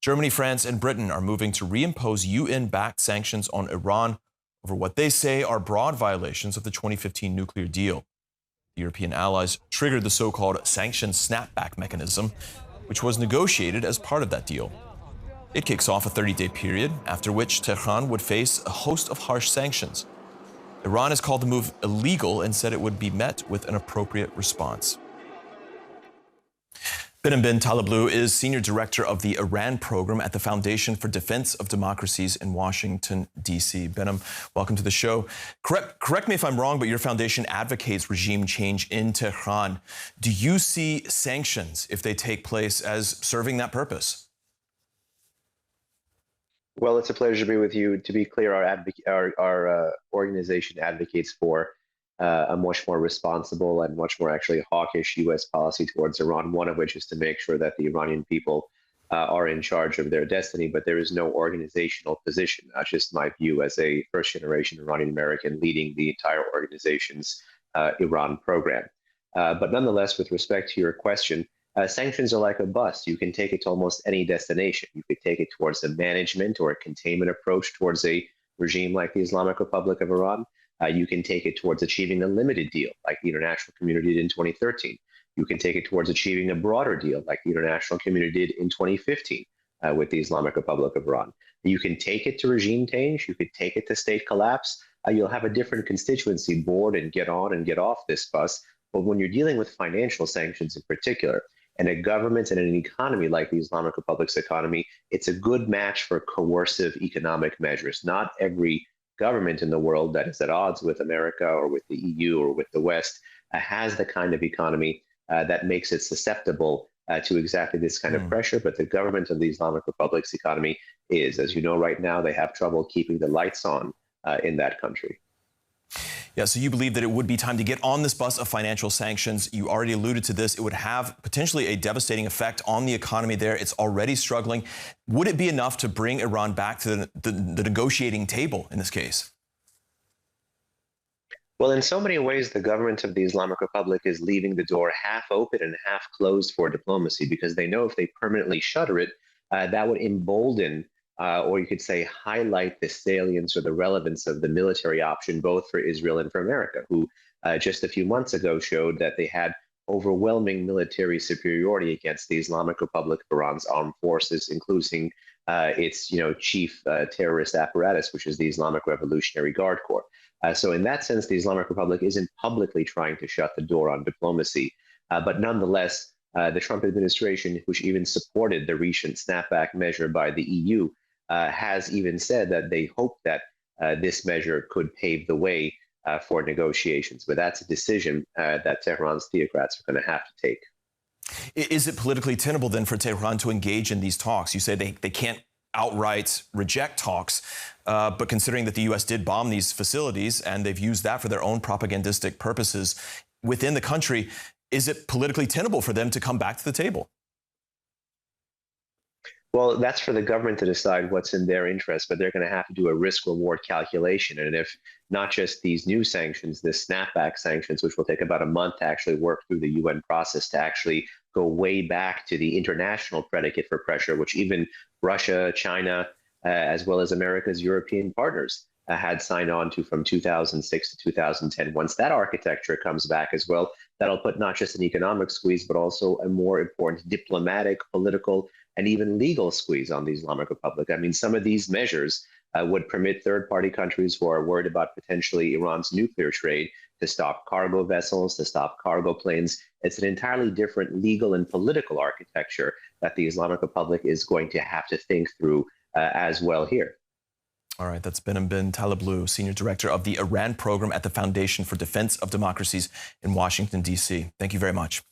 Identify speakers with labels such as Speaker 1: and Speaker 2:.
Speaker 1: Germany, France, and Britain are moving to reimpose UN-backed sanctions on Iran over what they say are broad violations of the 2015 nuclear deal. The European allies triggered the so-called sanctions snapback mechanism, which was negotiated as part of that deal. It kicks off a 30-day period, after which Tehran would face a host of harsh sanctions. Iran has called the move illegal and said it would be met with an appropriate response. Behnam Ben Taleblu is Senior Director of the Iran Program at the Foundation for Defense of Democracies in Washington, D.C. Behnam, welcome to the show. Correct me if I'm wrong, but your foundation advocates regime change in Tehran. Do you see sanctions, if they take place, as serving that purpose?
Speaker 2: Well, it's a pleasure to be with you. To be clear, our organization advocates for a much more responsible and much more actually hawkish U.S. policy towards Iran, one of which is to make sure that the Iranian people are in charge of their destiny. But there is no organizational position. That's just my view as a first-generation Iranian American leading the entire organization's Iran program. But nonetheless, with respect to your question, sanctions are like a bus. You can take it to almost any destination. You could take it towards a management or a containment approach towards a regime like the Islamic Republic of Iran. You can take it towards achieving a limited deal like the international community did in 2013. You can take it towards achieving a broader deal like the international community did in 2015 with the Islamic Republic of Iran. You can take it to regime change. You could take it to state collapse. You'll have a different constituency board and get on and get off this bus. But when you're dealing with financial sanctions in particular, and a government and an economy like the Islamic Republic's economy, it's a good match for coercive economic measures. Not every government in the world that is at odds with America or with the EU or with the West has the kind of economy that makes it susceptible to exactly this kind of pressure. But the government of the Islamic Republic's economy is, as you know, right now, they have trouble keeping the lights on in that country.
Speaker 1: Yeah, so you believe that it would be time to get on this bus of financial sanctions. You already alluded to this. It would have potentially a devastating effect on the economy there. It's already struggling. Would it be enough to bring Iran back to the negotiating table in this case?
Speaker 2: Well, in so many ways, the government of the Islamic Republic is leaving the door half open and half closed for diplomacy, because they know if they permanently shutter it, that would embolden or you could say highlight the salience or the relevance of the military option, both for Israel and for America, who just a few months ago showed that they had overwhelming military superiority against the Islamic Republic of Iran's armed forces, including its chief terrorist apparatus, which is the Islamic Revolutionary Guard Corps. So in that sense, the Islamic Republic isn't publicly trying to shut the door on diplomacy, but nonetheless, the Trump administration, which even supported the recent snapback measure by the EU, has even said that they hope that this measure could pave the way for negotiations. But that's a decision that Tehran's theocrats are going to have to take.
Speaker 1: Is it politically tenable then for Tehran to engage in these talks? You say they can't outright reject talks, but considering that the U.S. did bomb these facilities and they've used that for their own propagandistic purposes within the country, is it politically tenable for them to come back to the table?
Speaker 2: Well, that's for the government to decide what's in their interest, but they're going to have to do a risk-reward calculation. And if not just these new sanctions, the snapback sanctions, which will take about a month to actually work through the UN process to actually go way back to the international predicate for pressure, which even Russia, China, as well as America's European partners had signed on to from 2006 to 2010. Once that architecture comes back as well, that'll put not just an economic squeeze, but also a more important diplomatic, political, and even legal squeeze on the Islamic Republic. I mean, some of these measures would permit third-party countries who are worried about potentially Iran's nuclear trade to stop cargo vessels, to stop cargo planes. It's an entirely different legal and political architecture that the Islamic Republic is going to have to think through as well here.
Speaker 1: All right, that's Behnam Ben Taleblu, Senior Director of the Iran Program at the Foundation for Defense of Democracies in Washington, D.C. Thank you very much.